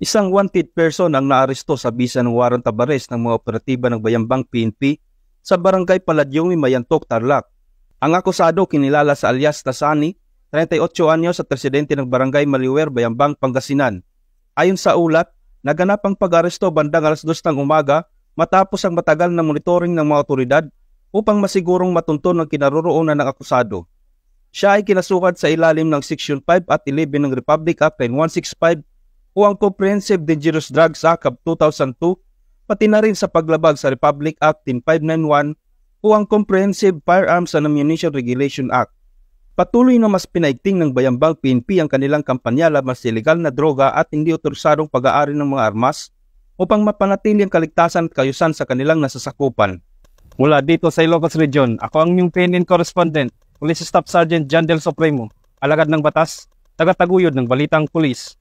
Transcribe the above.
Isang wanted person ang naaresto sa bisa ng warrant of arrest ng mga operatiba ng Bayambang PNP sa Barangay Paladyong, Mayantok, Tarlac. Ang akusado kinilala sa alias Tasani, 38 anyos at presidente ng Barangay Maliwer, Bayambang, Pangasinan. Ayon sa ulat, naganap ang pag-aresto bandang alas 2 ng umaga matapos ang matagal na monitoring ng mga otoridad upang masigurong matunton ang kinaroroonan ng akusado. Siya ay kinasuhan sa ilalim ng Section 5 at 11 ng Republic Act 9165 o ang Comprehensive Dangerous Drugs Act of 2002, pati na rin sa paglabag sa Republic Act 10591 o ang Comprehensive Firearms and Ammunition Regulation Act. Patuloy na mas pinaigting ng Bayambang PNP ang kanilang kampanya laban sa ilegal na droga at hindi otorisadong pag-aari ng mga armas upang mapanatili ang kaligtasan at kayusan sa kanilang nasasakupan. Mula dito sa Ilocos Region, ako ang inyong PNN correspondent, Police Staff Sergeant John Del Supremo, alagad ng batas, tagataguyod ng Balitang Pulis.